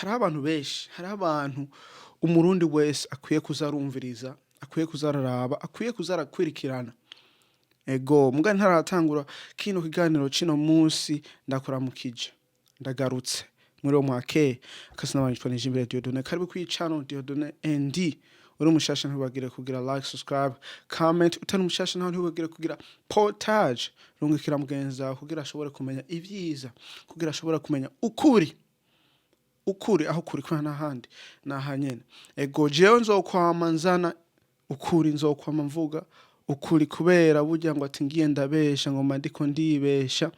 hariho abantu benshi, hariho abantu umurundi wese akwiye kuza arumviriza, akwiye kuza araraba, akwiye kuza arakurikirana. Ego muga ntaratangura kino kiganiro cino munsi ndakuramukije, ndagarutse muri uwo mwake kasina banjye Nijimbere Dieudonné, karibu kw'icano Dieudonné ND. Uri umushasha ntibagire kugira like, subscribe, comment, utari umushasha naho ntibagire kugira partage, rungikira mugenzi wawe kugira ashobore kumenya ivyiza, kugira ashobore kumenya ukuri aho kuri kwa n'ahandi n'ahanyene. Ego jewe nzokwama nzana ukuri, nzokwama mvuga ukuri kubera burya ngo ati ngiye ndabesha ngo mandiko ndibesha.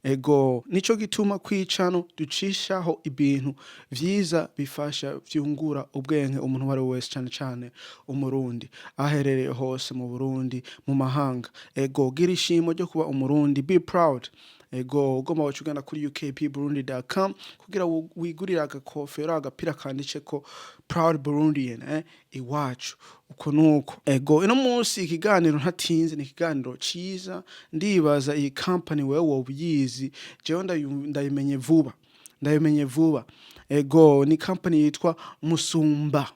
Ego nico gituma kw'icano ducishaho ibintu vyiza bifasha vyungura ubwenge umuntu wari wese, cane cane umurundi aherereye hose mu Burundi, mu mahanga. Ego gira ishimo ryo kuba umurundi, be proud. Ego ugomba wacu ugenda kuri ukpburundi.com kugira wigurira agakofero, agapira kanditseko proud Burundian, iwacu uko nuko. Ego ino munsi ikiganiro ntatinze, ni ikiganiro ciza. Ndibaza iyi company wewe wobiyizi, jewe ndayimenye vuba. Ego ni company yitwa Musumba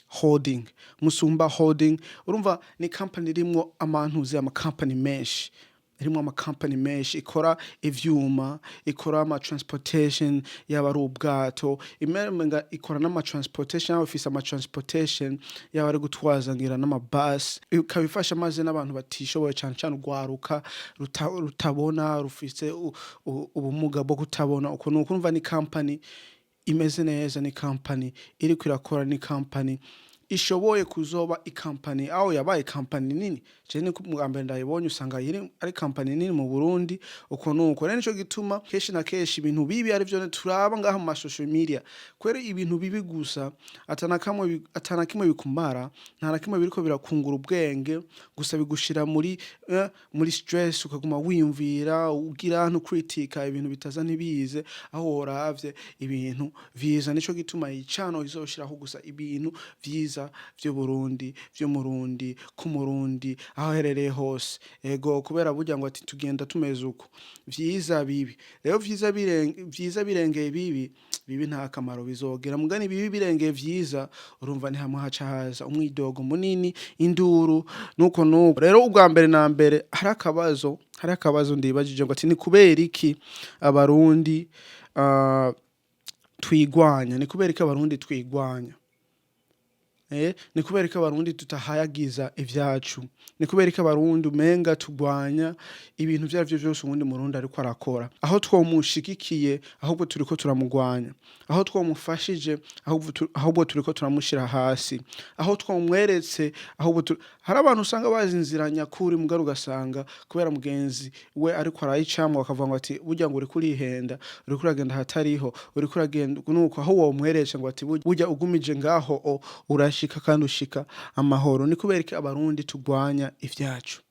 Holding. Musumba Holding urumva ni company irimwo amantuze company menshi, irimwo company menshi ikora ivyuma, ikora transportation, yaba ari ubwato, imerenga ikora transportation, yaba office transportation, yaba ari gutwaza ngira bus, ikabifasha maze n'abantu batishoboye cyane cyane ugwaruka rutabona, rufise ubumuga bwo kutabona. Uko nuko urumva ni company imeze neza, ni company iri kwirakora, ni company ishoboye kuzoba ikampani aho yabaye company nini. Je ni kumugambere ndayibonye usanga ari company nini mu Burundi. Uko nuko rero nico gituma keshi na keshi ibintu bibi ari byo turaba ngaho mu social media, kwere ibintu bibi gusa atana kimwe bikumara, nta na kimwe biriko birakungura ubwenge gusa, bigushira muri stress, ukaguma wiyumvira ugira no critica ibintu bitaza nibize aho woravye ibintu viza. Nico gituma icano izoshiraho gusa ibintu vyiza vyo Burundi, vyo murundi ku murundi aho herereye hose. Ego kubera burya ngo ati tugenda tumeze uko vyiza bibi. Rero vyiza birengeye bibi nta kamaro bizogera, mugani bibi birengeye vyiza urumva ni hamwe haca haza umwidogo munini, induru nuko nuko. Rero ubwa mbere na mbere hari akabazo ndibajije ngo ati ni kubera iki abarundi twigwanya? Ni kubera iki abarundi twigwanya? Ni kubera ko abarundi tutahayagiza ivyacu? Ni kubera ko abarundi umenga tugwanya ibintu vyavyo vyose ubundi murundi ariko arakora? Aho twomushigikiye ahubwo turiko turamugwanya, aho twomufashije ahubwo turiko turamushira hasi, aho twomweretse ahubwo hari abantu usanga bazinzira nyakuri mugaru ugasanga kubera mugenzi we ariko arayicamwa bakavuga ngo ati burya ngo uri kurihenda, uri kuragenda hatariho, uri kuragenda nuko. Aho womweretse ngo ati burya ugumije ngaho urashika kandi ushika amahoro. Ni kubera iki abarundi tugwanya ivyacu?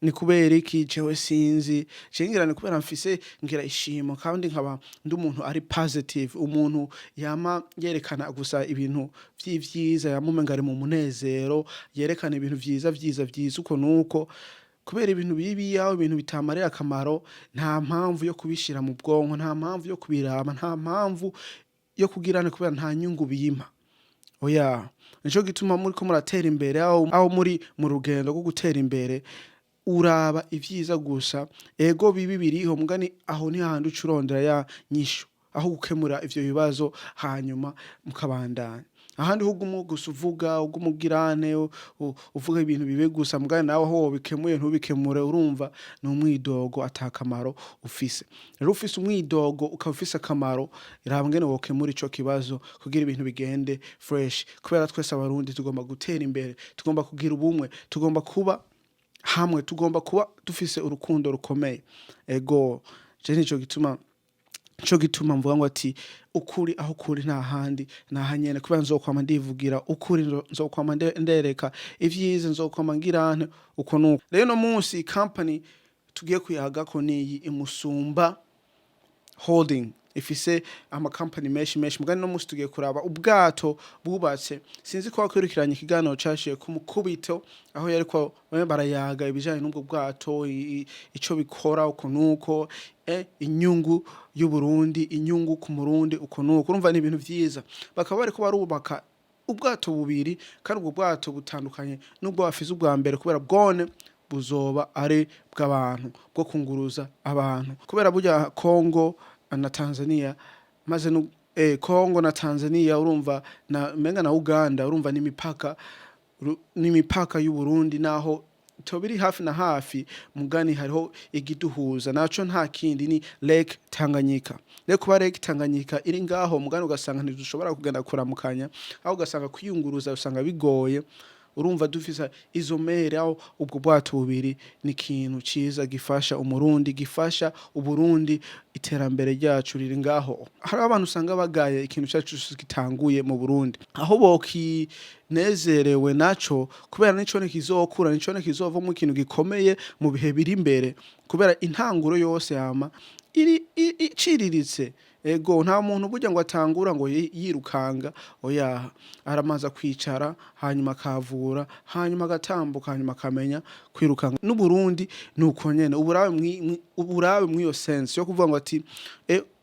Ni kubera iki? Jewe sinzi, cengira ni kubera mfise ngira ishimo kandi nkaba ndi umuntu ari positive, umuntu yama yerekana gusa ibintu vy'ivyiza, yamumenga ari mu munezero, yerekana ibintu vyiza uko nuko. Kubera ibintu bibi yaho ibintu bitamarira akamaro, nta mpamvu yo kubishira mu bwonko, nta mpamvu yo kubiraba, nta mpamvu yo kugirana kubera nta nyungu biyima. Oya, nico gituma muri ko muratera imbere aho muri mu rugendo rwo gutera imbere uraba ivyiza gusa. Ego bibi biriho mugani aho ni handi ucurondera ya nyishu, aho gukemura ivyo bibazo hanyuma mukabandanya. Ahandi hugumu gusa uvuga ugumugirane uvuga ibintu bibe gusa mugani nawe aho bikemuye ntubikemure, urumva ni umwidogo atakamaro ufise. Rero ufise umwidogo ukafise akamaro, iraba ngene wokemura ico kibazo kugira ibintu bigende fresh. Kubera twese abarundi tugomba gutera imbere, tugomba kugira ubumwe, tugomba kuba hamwe, tugomba kuba dufise urukundo rukomeye. Ego je nico gituma mvuga ngo ati ukuri aho kuri nta handi nahanyene, kubera nzokwama ndivugira ukuri, nzokwama ndereka ivyiza, nzokwama ngirane uko nuko. Rero no munsi company tugiye kuyagako ni Musumba Holding. ifise amakampani menshi mugani no musi tugiye kuraba ubwato bubatse sinzi ko wakwirukiranye ikiganiro cashiye ku mukubito aho yariko barayaga ibijanye n'ubwo bwato ico bikora uko nuko inyungu y'Uburundi inyungu ku Murundi uko nuko urumva ni ibintu vyiza bakaba bariko barubaka ubwato bubiri kandi ubwo bwato butandukanye nubwo bafize ubwa mbere kubera bwone buzoba ari bw'abantu bwo kunguruza abantu kubera burya Kongo na Tanzania maze Kongo na Tanzania urumva menga na Uganda urumva n'imipaka y'u Burundi naho tobiri hafi na hafi mugani hariho igiduhuza naco nta kindi ni Lake Tanganyika kuba Lake Tanganyika iri ngaho mugani ugasanga ntidushobora kugenda kuramukanya aho ugasanga kwiyunguruza usanga bigoye urumva dufisa izo mere aho ubwo bwato bubiri ni ikintu ciza gifasha umurundi gifasha Uburundi iterambere ryacu riri ngaho hari abantu usanga bagaye ikintu cyacu gitanguye mu Burundi aho bokinezerewe naco kubera nico kizokura nico kizovamo ikintu gikomeye mu bihe biri imbere kubera intanguro yose yama iciriritse ego nta muntu burya ngo atangura ngo yirukanga oya aramaza kwicara hanyuma akavura hanyuma agatambuka hanyuma akamenya kwirukanga n'Uburundi nuko nyene uburabe mwiyo sense yo kuvuga ngo ati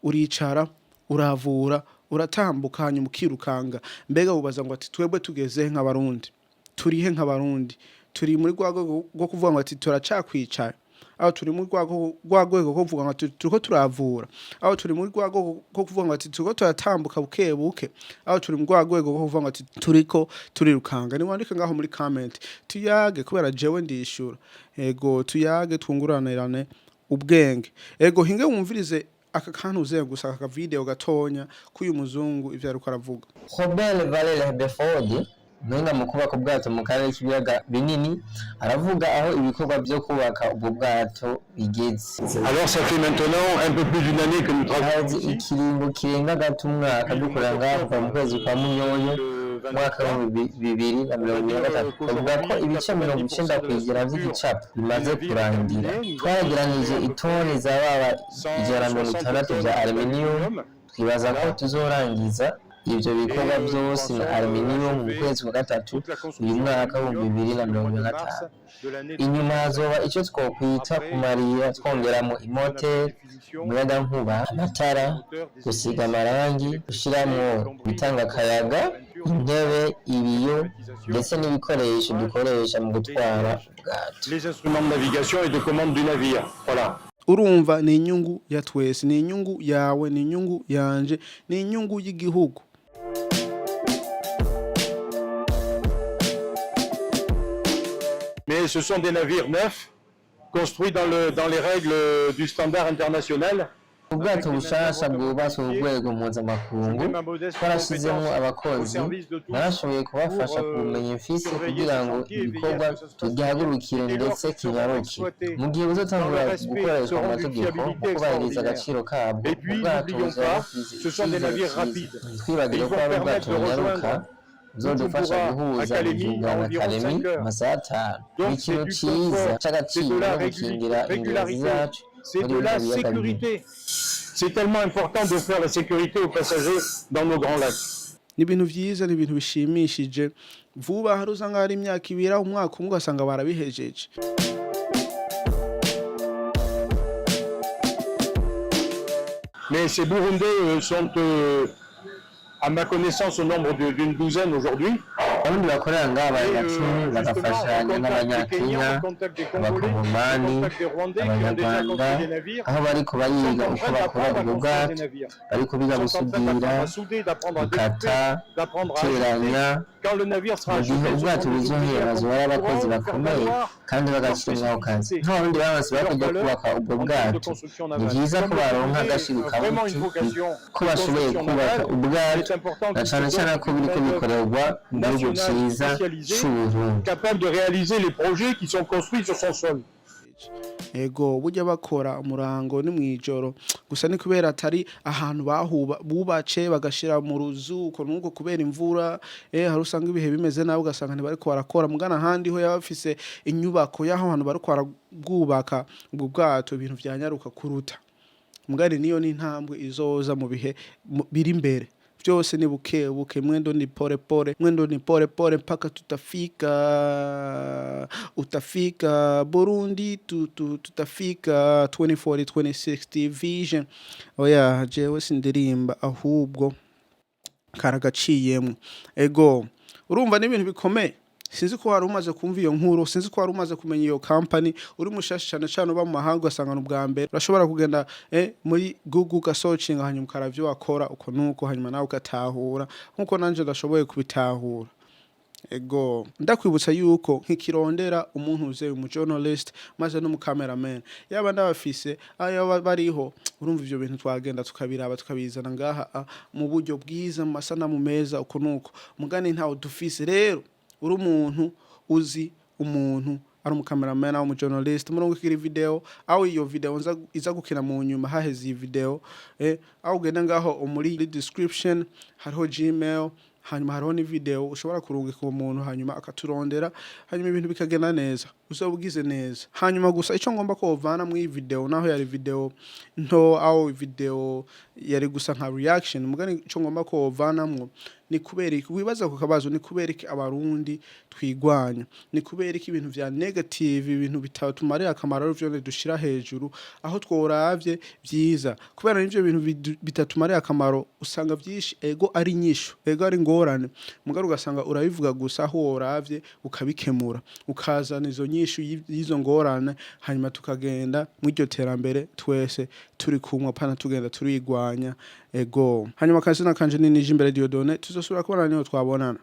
uricara uravura uratambuka hanyuma ukirukanga mbega ubaza ngo ati twebwe tugeze nk'abarundi turihe nk'abarundi turi muri rwago rwo kuvuga ngo ati turacakwicara aho turi muri rwagwego ko kuvuga ngo turiko turavura aho turi muri rwago ko kuvuga ngo turiko turatambuka bukebuke aho turi muri rwagwego ko kuvuga ngo turiko turirukanga ni wandika ngaho muri comment tuyage kubera jewe ndishura ego tuyage twunguranirane ubwenge ego hinge wumvirize aka kantu uze gusa aka video gatonya kuyu muzungu ivyo ariko aravuga Robert Valère Beford Mwenga mu kubaka ubwato mu karere k'ibiyaga binini aravuga aho ibikorwa byo kubaka ubwo bwato bigeze. Alors ça fait maintenant un peu plus d'une année que nous travaillons ikiringo kirenga gato umwaka dukora ngaho mu kwezi kwa Munyonyo mwaka wa 2023 bavuga ko ibice 90 kwigera vy'igicapo bimaze kurangira twarageranije itoni za baba 160 bya aluminium twibaza ko tuzorangiza ivyo bikorwa byose na aluminium mu kwezi kwa gatatu uyu mwaka wa 2025 inyuma hazoba icyo twokwita kumarira twongeramo imoteri umuyagankuba amatara gusiga amarangi gushiramwo bitanga akayaga intebe ibiyo ndetse n'ibikoresho dukoresha mu gutwara ubwato les instruments de navigation et de commande du navire voilà urumva ni inyungu ya twese ni inyungu yawe ni inyungu yanje ni inyungu y'igihugu mais ce sont des navires neufs construits dans les règles du standard international. ubwato bushasha bwubatswe ku rwego mpuzamakungu twarashizemo abakozi barashoboye kubafasha kumenya imfisi kugira ngo ibikorwa tugihagurukire ndetse kinyaruke mu gihe buzotangura gukoreshwa mu mategeko kubahiriza agaciro kabwo ubwato buzaba twibagire ko ari ubwato bunyaruka zodufasha guhuza Bujumbura na Kalemi amasaha 5 ni ikintu cyiza c'agaciro no gukingira ingenzi zacu c'est de la sécurité. C'est tellement important d'offrir la sécurité aux passagers dans nos grands lacs. Ni ibintu vyiza ni ibintu bishimishije vuba hari usanga hari imyaka ibira umwaka umwe ugasanga barabihejeje Mais ces Burundais sont à ma connaissance au nombre d'une douzaine aujourd'hui. Abundi bakorera ngaha bari 10 bagafashanya n'abanyakenya abakongomani abanyarwanda aho bariko bariga uko bakora ubwo bwato bariko biga gusudira gukata guteranya mu gihe ubwato buzohera bazoba abakozi bakomeye kandi bagashimwa ako kazi nk'abarundi bamaze bakajya kubaka ubwo bwato ni byiza ko baronka agashiro kabuti ko bashoboye kubaka ubwato na cane cane ko biriko bikorerwa mu gihugu ciza c'Uburundi capable de réaliser les projets qui sont construits sur son sol. ego burya bakora umurango ni mwijoro gusa ni kubera atari ahantu bubace bagashira mu ruzuko nuko kubera imvura hari usanga ibihe bimeze nawe ugasanga ntibariko barakora mugana handi ho yabafise inyubako yaho abantu bariko barabwubaka ubwo bwato ibintu vyanyaruka kuruta mugari niyo ni intambwe izoza mu bihe biri imbere. Vyose ni buke buke, mwendo ni pole pole, mwendo ni pole pole mpaka utafika Burundi, tutafika 2040 2060 vision. Oya jewe sindirimba ahubwo karagaciyemwe. Ego urumva n'ibintu bikomeye. Sinzi ko wari umaze kumva iyo nkuru, sinzi ko wari umaze kumenya iyo company, uri mushasha cyane cyane uba mu mahanga ugasanga ubwa mbere urashobora kugenda muri Google ugasearchinga hanyuma ukaravyo wakora uko nuko hanyuma nawe ugatahura nkuko nanje ndashoboye kubitahura. Ego ndakwibutsa yuko nk'ikirondera umuntu uze mu journalist maze no mu cameraman yaba ndabafise ayo bariho, urumva ivyo bintu twagenda tukabiraba tukabizana ngaha mu buryo bwiza mu masanamu meza uko nuko, mugani ntawo dufise. Rero uri umuntu uzi umuntu ari mu cameraman au mu journalist murongo kiri video au iyo video iza gukina mu nyuma haheze iyi video au genda ngaho muri description hariho Gmail, hanyuma hariho ni video ushobora kurungika uwo muntu hanyuma akaturondera, hanyuma ibintu bikagenda neza, uzobugize neza. Hanyuma gusa ico ngomba ko uvana mu video naho yari video nto au video yari gusa nka reaction, mugani ico ngomba ko uvanamwo ni kubera iki wibaza ku kabazo, ni kubera iki abarundi twigwanya, ni kubera iki ibintu vya negative, ibintu bitatumarira akamaro vyo dushira hejuru aho tworavye vyiza, kubera nivyo bintu bitatumarira akamaro usanga vyinshi ego ari nyisho, ego ari ngorane, mugari ugasanga urabivuga gusa aho woravye ukabikemura, ukazana izo nyisho y'izo ngorane, hanyuma tukagenda mw'iryo terambere twese turi kumwe pana tugenda turigwanya. Ego hanyuma kazina kanje ni Nijimbere Dieudonné, tuzosubira kubona niho twabonana.